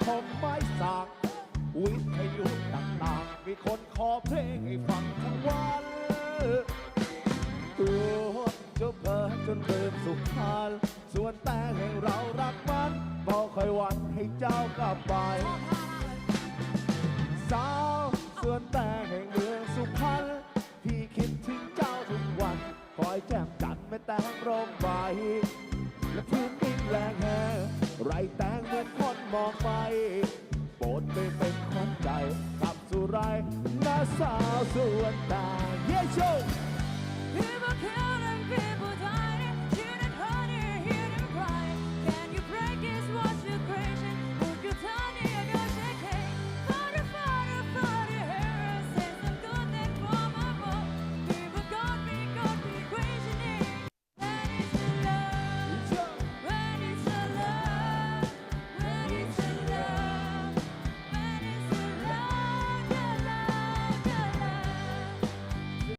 ชมไม้สักวิทยุต่างๆมีคนขอเพลงให้ฟังทั้งวันตัวจะเพลินจนลืมสุขานส่วนแต่ให้เรารักมันพอคอยวันให้เจ้ากลับไปสาวส่วนแต่แห่งเมืองสุพรรณพี่คิดถึงเจ้าทุกวันคอยแจ่มจันทร์ไม่แต่งร่มใบและพื้นดินแรงแห้งไรแต่งเหมือนคนมองไปโปรดไม่เป็นคนใจกับสุไรน้าสาวส่วนแต่เยชู People counting